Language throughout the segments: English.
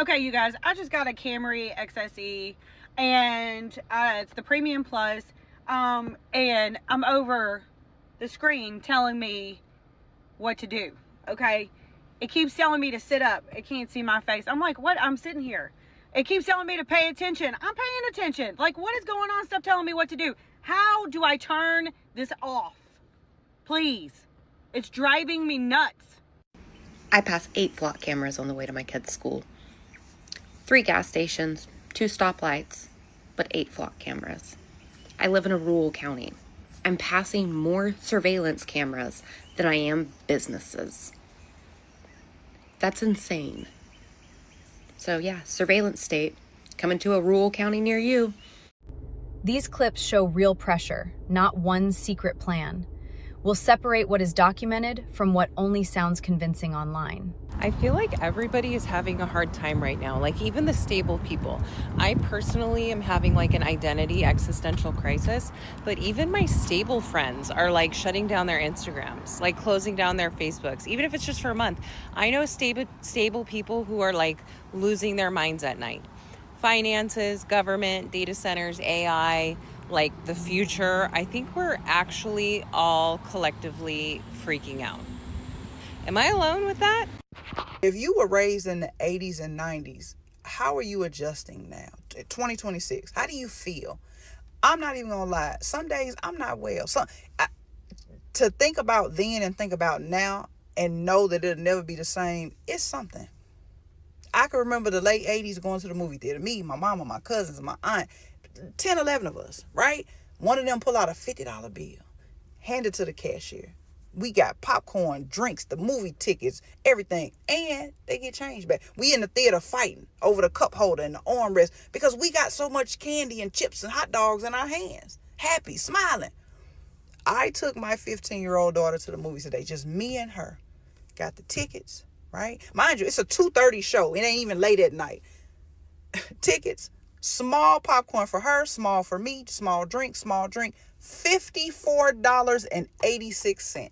Okay, you guys, I just got a Camry XSE, and it's the Premium Plus, and I'm over the screen telling me what to do, okay? It keeps telling me to sit up. It can't see my face. I'm like, what? I'm sitting here. It keeps telling me to pay attention. I'm paying attention. Like, what is going on? Stop telling me what to do. How do I turn this off? Please. It's driving me nuts. I pass 8 flock cameras on the way to my kids' school. 3 gas stations, 2 stoplights, but 8 flock cameras. I live in a rural county. I'm passing more surveillance cameras than I am businesses. That's insane. So yeah, surveillance state, coming to a rural county near you. These clips show real pressure, not one secret plan. We'll separate what is documented from what only sounds convincing online. I feel like everybody is having a hard time right now, like even the stable people. I personally am having like an identity existential crisis, but even my stable friends are like shutting down their Instagrams, like closing down their Facebooks, even if it's just for a month. I know stable people who are like losing their minds at night. Finances, government, data centers, AI, like the future. I think we're actually all collectively freaking out. Am I alone with that? If you were raised in the 80s and 90s, how are you adjusting now? 2026, how do you feel? I'm not even gonna lie. Some days I'm not well. To think about then and think about now and know that it'll never be the same, it's something. I can remember the late 80s going to the movie theater. Me, my mama, my cousins, and my aunt. 10, 11 of us, right? One of them pull out a $50 bill, hand it to the cashier. We got popcorn, drinks, the movie tickets, everything, and they get change back. We in the theater fighting over the cup holder and the armrest because we got so much candy and chips and hot dogs in our hands. Happy, smiling. I took my 15-year-old daughter to the movies today, just me and her. Got the tickets, right? Mind you, it's a 2:30 show. It ain't even late at night. Tickets. Small popcorn for her, small for me, small drink, $54.86.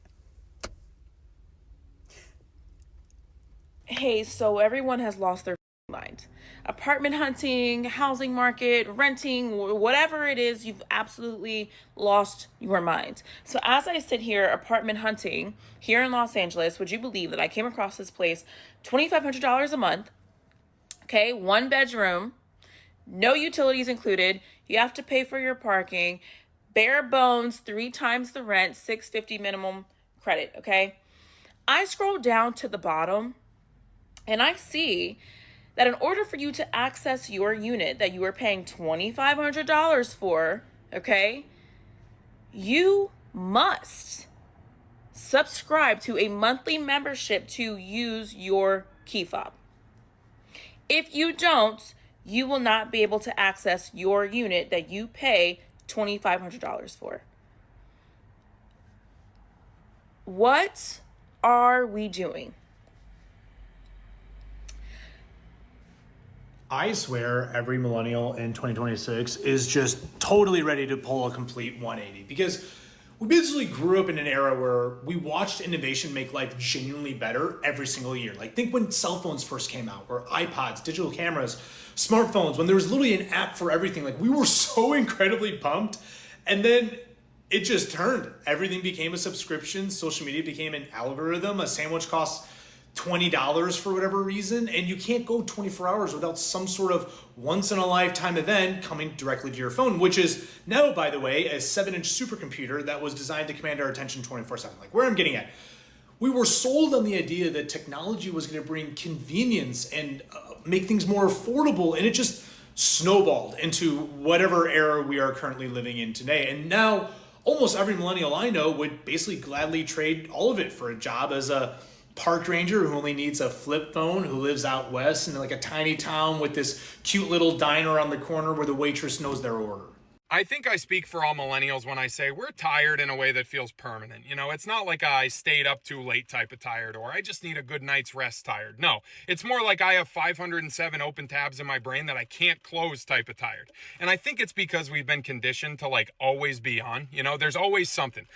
Hey, so everyone has lost their mind. Apartment hunting, housing market, renting, whatever it is, you've absolutely lost your mind. So as I sit here apartment hunting here in Los Angeles, would you believe that I came across this place, $2,500 a month, okay, 1 bedroom, no utilities included. You have to pay for your parking. Bare bones, 3 times the rent, $650 minimum credit, okay? I scroll down to the bottom and I see that in order for you to access your unit that you are paying $2,500 for, okay, you must subscribe to a monthly membership to use your key fob. If you don't, you will not be able to access your unit that you pay $2,500 for. What are we doing? I swear every millennial in 2026 is just totally ready to pull a complete 180 because we basically grew up in an era where we watched innovation make life genuinely better every single year. Like think when cell phones first came out, or iPods, digital cameras, smartphones, when there was literally an app for everything. Like we were so incredibly pumped. And then it just turned. Everything became a subscription. Social media became an algorithm. A sandwich costs $20 for whatever reason, and you can't go 24 hours without some sort of once-in-a-lifetime event coming directly to your phone, which is now, by the way, a 7-inch supercomputer that was designed to command our attention 24/7. Like where I'm getting at, we were sold on the idea that technology was going to bring convenience and make things more affordable, and it just snowballed into whatever era we are currently living in today. And now almost every millennial I know would basically gladly trade all of it for a job as a park ranger who only needs a flip phone, who lives out west in like a tiny town with this cute little diner on the corner where the waitress knows their order. I think I speak for all millennials when I say we're tired in a way that feels permanent. You know, it's not like I stayed up too late type of tired, or I just need a good night's rest tired. No, it's more like I have 507 open tabs in my brain that I can't close type of tired. And I think it's because we've been conditioned to like always be on. You know, there's always something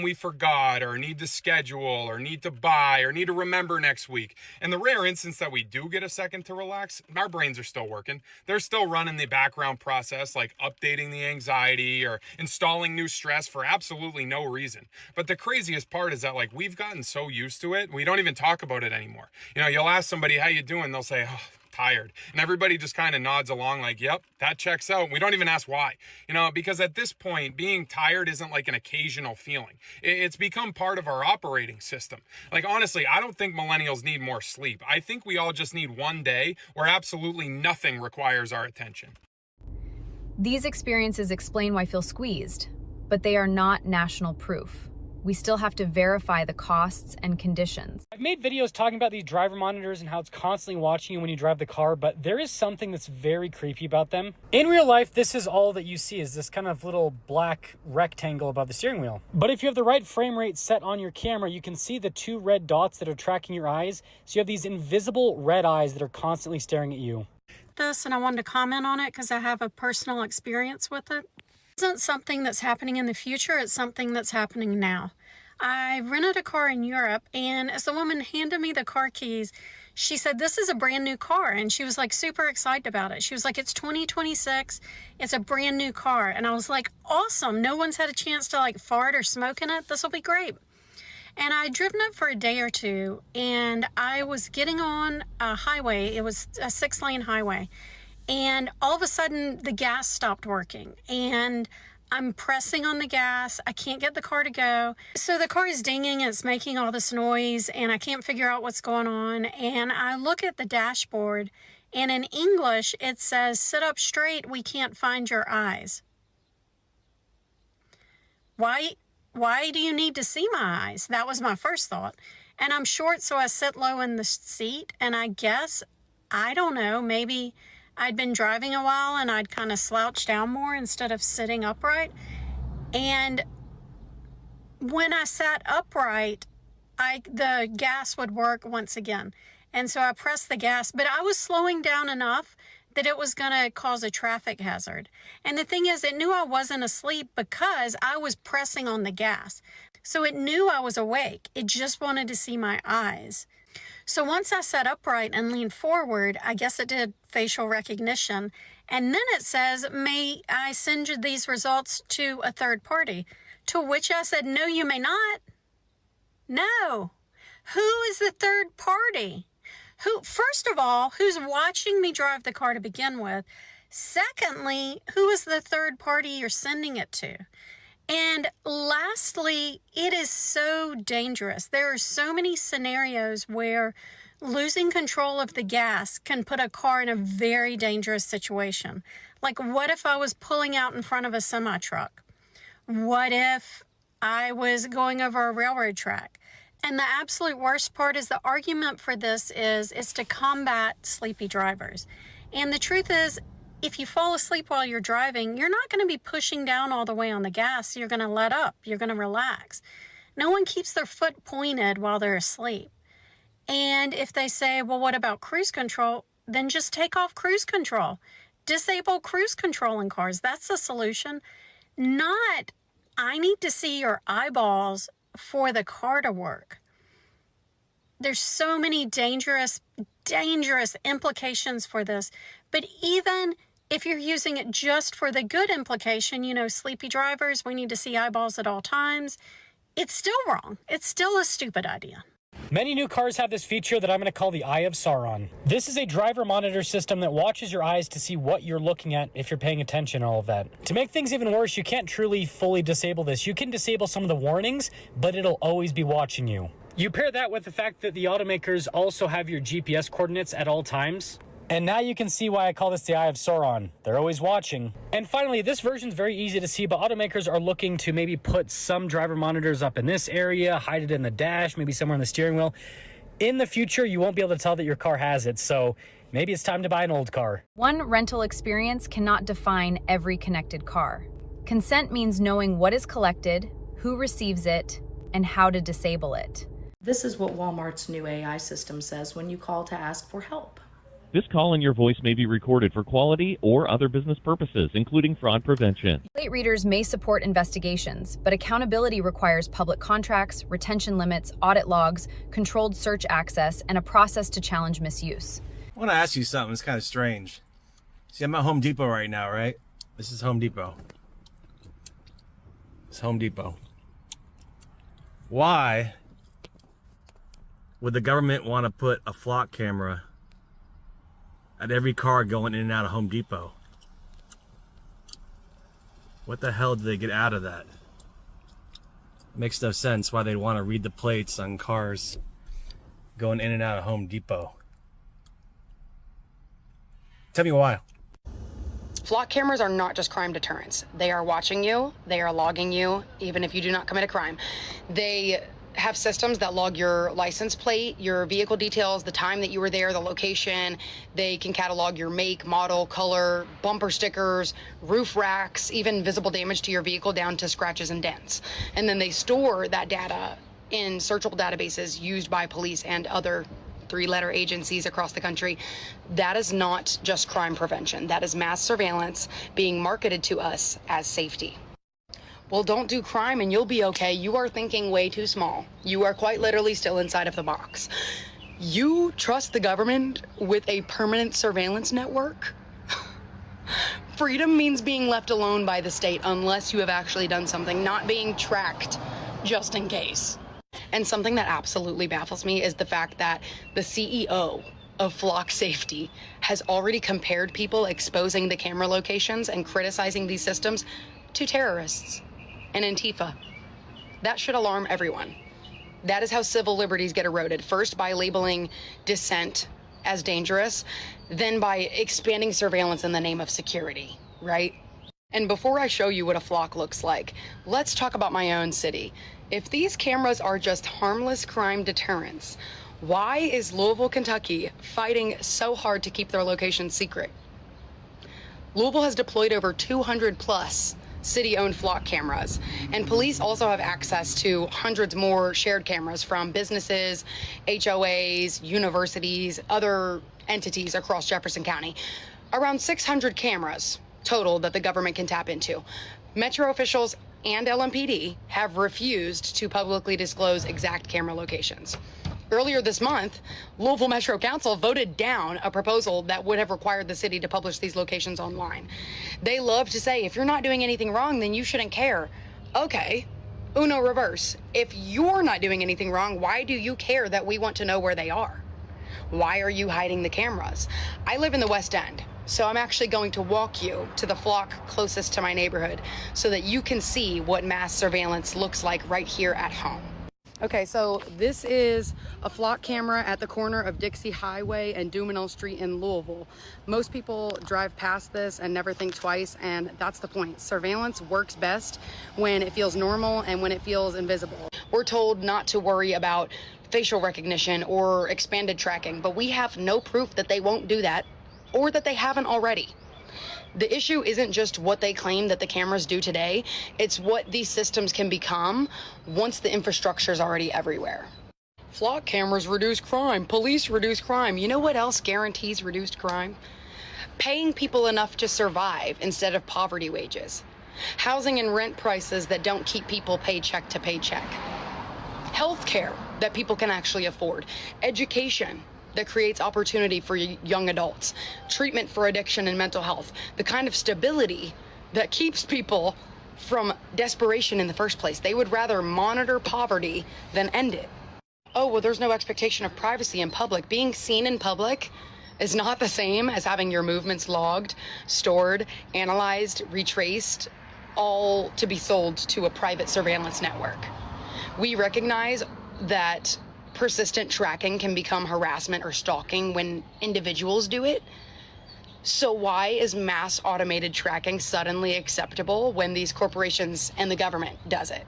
we forgot or need to schedule or need to buy or need to remember next week. And the rare instance that we do get a second to relax, our brains are still working. They're still running the background process, like updating the anxiety or installing new stress for absolutely no reason. But the craziest part is that like we've gotten so used to it, we don't even talk about it anymore. You know, you'll ask somebody, how you doing? They'll say, oh, tired. And everybody just kind of nods along like, yep, that checks out. We don't even ask why, you know, because at this point, being tired isn't like an occasional feeling. It's become part of our operating system. Like, honestly, I don't think millennials need more sleep. I think we all just need one day where absolutely nothing requires our attention. These experiences explain why I feel squeezed, but they are not national proof. We still have to verify the costs and conditions. I've made videos talking about these driver monitors and how it's constantly watching you when you drive the car, but there is something that's very creepy about them. In real life, this is all that you see, is this kind of little black rectangle above the steering wheel. But if you have the right frame rate set on your camera, you can see the two red dots that are tracking your eyes. So you have these invisible red eyes that are constantly staring at you. This, and I wanted to comment on it because I have a personal experience with it. It isn't something that's happening in the future, it's something that's happening now. I rented a car in Europe, and as the woman handed me the car keys, she said, this is a brand new car, and she was like super excited about it. She was like, it's 2026, it's a brand new car. And I was like, awesome, no one's had a chance to like fart or smoke in it, this will be great. And I'd driven it for a day or two, and I was getting on a highway. It was a 6-lane highway. And all of a sudden, the gas stopped working. And I'm pressing on the gas. I can't get the car to go. So the car is dinging. It's making all this noise, and I can't figure out what's going on. And I look at the dashboard, and in English, it says, sit up straight. We can't find your eyes. Why do you need to see my eyes? That was my first thought. And I'm short, so I sit low in the seat. And I guess, I don't know, maybe I'd been driving a while and I'd kind of slouch down more instead of sitting upright. And when I sat upright, the gas would work once again. And so I pressed the gas, but I was slowing down enough that it was going to cause a traffic hazard. And the thing is, it knew I wasn't asleep because I was pressing on the gas. So it knew I was awake. It just wanted to see my eyes. So once I sat upright and leaned forward, I guess it did facial recognition. And then it says, may I send you these results to a third party? To which I said, no, you may not. No. Who is the third party? First of all, who's watching me drive the car to begin with? Secondly, who is the third party you're sending it to? And lastly, it is so dangerous. There are so many scenarios where losing control of the gas can put a car in a very dangerous situation. Like, what if I was pulling out in front of a semi-truck? What if I was going over a railroad track? And the absolute worst part is the argument for this is to combat sleepy drivers. And the truth is, if you fall asleep while you're driving, you're not going to be pushing down all the way on the gas. You're going to let up. You're going to relax. No one keeps their foot pointed while they're asleep. And if they say, well, what about cruise control? Then just take off cruise control. Disable cruise control in cars. That's the solution. Not, I need to see your eyeballs for the car to work. There's so many dangerous implications for this. But even if you're using it just for the good implication, you know, sleepy drivers, we need to see eyeballs at all times, it's still wrong. It's still a stupid idea. Many new cars have this feature that I'm going to call the Eye of Sauron. This is a driver monitor system that watches your eyes to see what you're looking at if you're paying attention, all of that. To make things even worse, you can't truly fully disable this. You can disable some of the warnings, but it'll always be watching you. You pair that with the fact that the automakers also have your GPS coordinates at all times. And now you can see why I call this the Eye of Sauron. They're always watching. And finally, this version's very easy to see, but automakers are looking to maybe put some driver monitors up in this area, hide it in the dash, maybe somewhere in the steering wheel. In the future, you won't be able to tell that your car has it, so maybe it's time to buy an old car. One rental experience cannot define every connected car. Consent means knowing what is collected, who receives it, and how to disable it. This is what Walmart's new AI system says when you call to ask for help. This call and your voice may be recorded for quality or other business purposes, including fraud prevention. Plate readers may support investigations, but accountability requires public contracts, retention limits, audit logs, controlled search access, and a process to challenge misuse. I want to ask you something. It's kind of strange. See, I'm at Home Depot right now, right? This is Home Depot. It's Home Depot. Why would the government want to put a flock camera at every car going in and out of Home Depot? What the hell do they get out of that? Makes no sense why they'd want to read the plates on cars going in and out of Home Depot. Tell me why. Flock cameras are not just crime deterrents. They are watching you, they are logging you, even if you do not commit a crime. They have systems that log your license plate, your vehicle details, the time that you were there, the location. They can catalog your make, model, color, bumper stickers, roof racks, even visible damage to your vehicle down to scratches and dents. And then they store that data in searchable databases used by police and other three-letter agencies across the country. That is not just crime prevention. That is mass surveillance being marketed to us as safety. Well, don't do crime and you'll be okay. You are thinking way too small. You are quite literally still inside of the box. You trust the government with a permanent surveillance network? Freedom means being left alone by the state unless you have actually done something, not being tracked just in case. And something that absolutely baffles me is the fact that the CEO of Flock Safety has already compared people exposing the camera locations and criticizing these systems to terrorists and Antifa. That should alarm everyone. That is how civil liberties get eroded. First by labeling dissent as dangerous, then by expanding surveillance in the name of security, right? And before I show you what a flock looks like, let's talk about my own city. If these cameras are just harmless crime deterrents, why is Louisville, Kentucky fighting so hard to keep their location secret? Louisville has deployed over 200 plus city-owned flock cameras, and police also have access to hundreds more shared cameras from businesses, HOAs, universities, other entities across Jefferson County. Around 600 cameras total that the government can tap into. Metro officials and LMPD have refused to publicly disclose exact camera locations. Earlier this month, Louisville Metro Council voted down a proposal that would have required the city to publish these locations online. They love to say, if you're not doing anything wrong, then you shouldn't care. Okay, uno reverse. If you're not doing anything wrong, why do you care that we want to know where they are? Why are you hiding the cameras? I live in the West End, so I'm actually going to walk you to the flock closest to my neighborhood so that you can see what mass surveillance looks like right here at home. Okay, so this is a flock camera at the corner of Dixie Highway and Dumenil Street in Louisville. Most people drive past this and never think twice, and that's the point. Surveillance works best when it feels normal and when it feels invisible. We're told not to worry about facial recognition or expanded tracking, but we have no proof that they won't do that or that they haven't already. The issue isn't just what they claim that the cameras do today, it's what these systems can become once the infrastructure is already everywhere. Flock cameras reduce crime, police reduce crime. You know what else guarantees reduced crime? Paying people enough to survive instead of poverty wages. Housing and rent prices that don't keep people paycheck to paycheck. Healthcare that people can actually afford. Education that creates opportunity for young adults, treatment for addiction and mental health, the kind of stability that keeps people from desperation in the first place. They would rather monitor poverty than end it. Oh, well, there's no expectation of privacy in public. Being seen in public is not the same as having your movements logged, stored, analyzed, retraced, all to be sold to a private surveillance network. We recognize that persistent tracking can become harassment or stalking when individuals do it. So why is mass automated tracking suddenly acceptable when these corporations and the government does it?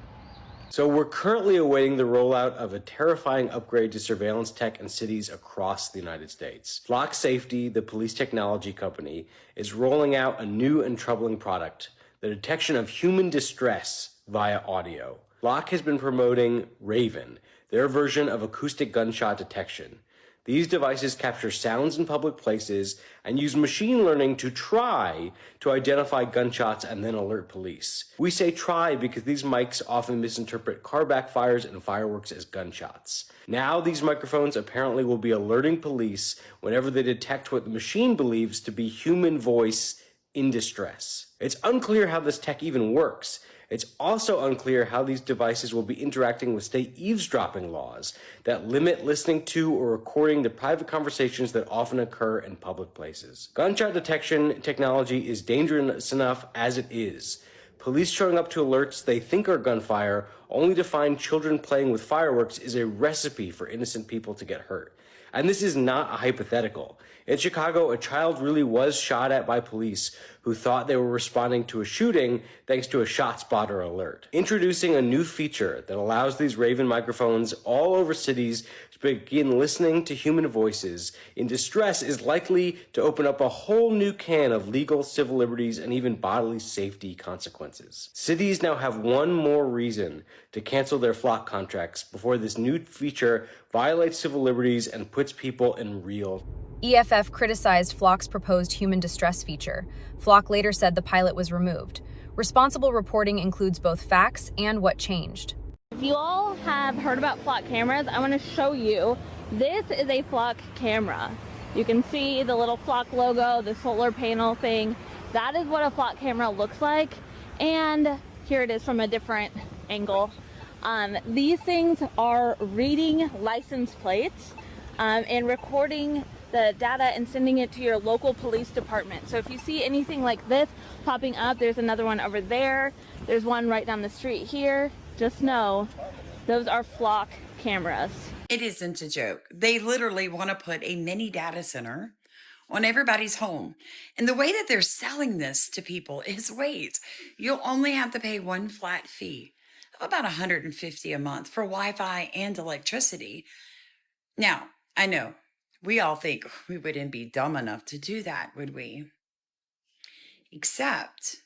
So we're currently awaiting the rollout of a terrifying upgrade to surveillance tech in cities across the United States. Flock Safety, the police technology company, is rolling out a new and troubling product the detection of human distress via audio. Flock has been promoting Raven, their version of acoustic gunshot detection. These devices capture sounds in public places and use machine learning to try to identify gunshots and then alert police. We say try because these mics often misinterpret car backfires and fireworks as gunshots. Now these microphones apparently will be alerting police whenever they detect what the machine believes to be human voice in distress. It's unclear how this tech even works. It's also unclear how these devices will be interacting with state eavesdropping laws that limit listening to or recording the private conversations that often occur in public places. Gunshot detection technology is dangerous enough as it is. Police showing up to alerts they think are gunfire only to find children playing with fireworks is a recipe for innocent people to get hurt. And this is not a hypothetical. In Chicago, a child really was shot at by police who thought they were responding to a shooting thanks to a shot spotter alert. Introducing a new feature that allows these Raven microphones all over cities to begin listening to human voices in distress is likely to open up a whole new can of legal, civil liberties, and even bodily safety consequences. Cities now have one more reason to cancel their Flock contracts before this new feature violates civil liberties and puts people in real. EFF criticized Flock's proposed human distress feature. Flock later said the pilot was removed. Responsible reporting includes both facts and what changed. If you all have heard about Flock cameras, I want to show you. This is a Flock camera. You can see the little Flock logo, the solar panel thing. That is what a Flock camera looks like. And here it is from a different angle. These things are reading license plates and recording the data and sending it to your local police department. So if you see anything like this popping up, there's another one over there, there's one right down the street here, just know those are Flock cameras. It isn't a joke. They literally want to put a mini data center on everybody's home. And the way that they're selling this to people is, wait, you'll only have to pay one flat fee of about $150 a month for Wi-Fi and electricity. Now, I know we all think we wouldn't be dumb enough to do that, would we? Except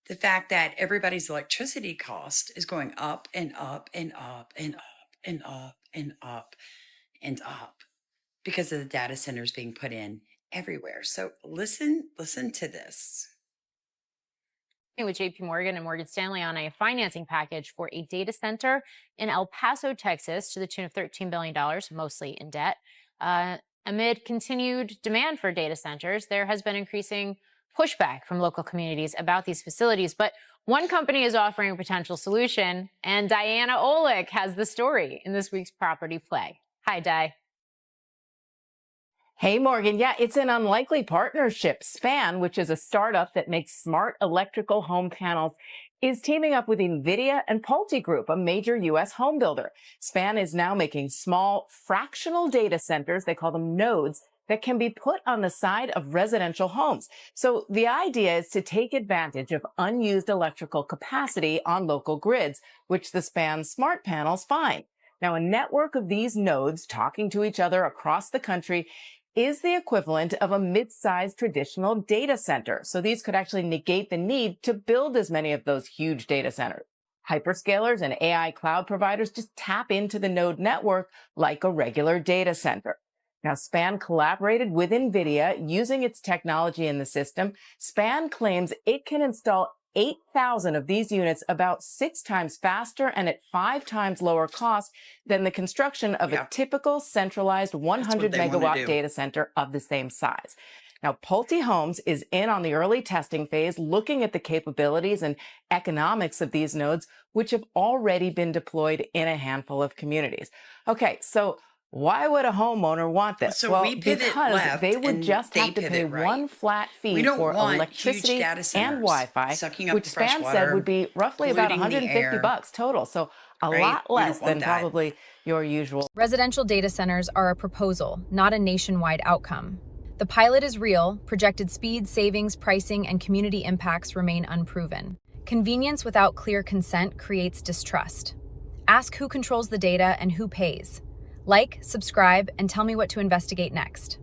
the fact that everybody's electricity cost is going up and up and up and up and up and up and up because of the data centers being put in everywhere. So listen to this. With JP Morgan and Morgan Stanley on a financing package for a data center in El Paso, Texas, to the tune of $13 billion, mostly in debt. Amid continued demand for data centers, there has been increasing pushback from local communities about these facilities. But one company is offering a potential solution, and Diana Olick has the story in this week's Property Play. Hi, Di. Hey, Morgan. Yeah, it's an unlikely partnership. Span, which is a startup that makes smart electrical home panels, is teaming up with NVIDIA and Pulte Group, a major U.S. home builder. Span is now making small fractional data centers, they call them nodes, that can be put on the side of residential homes. So the idea is to take advantage of unused electrical capacity on local grids, which the Span smart panels find. Now, a network of these nodes talking to each other across the country is the equivalent of a mid-sized traditional data center. So these could actually negate the need to build as many of those huge data centers. Hyperscalers and AI cloud providers just tap into the node network like a regular data center. Now, Span collaborated with NVIDIA using its technology in the system. Span claims it can install 8,000 of these units about 6 times faster and at 5 times lower cost than the construction of a typical centralized 100 megawatt data center of the same size. Now, Pulte Homes is in on the early testing phase, looking at the capabilities and economics of these nodes, which have already been deployed in a handful of communities. Okay, so why would a homeowner want this? So well, we pivot because left they would just they have to pay pivot right. one flat We fee don't for want electricity huge data and centers Wi-Fi, sucking up which the fresh Span water, said would be roughly about polluting the air. $150 total. So a Right? lot We don't less want than that. probably your usual. Residential data centers are a proposal, not a nationwide outcome. The pilot is real, projected speed, savings, pricing, and community impacts remain unproven. Convenience without clear consent creates distrust. Ask who controls the data and who pays. Like, subscribe, and tell me what to investigate next.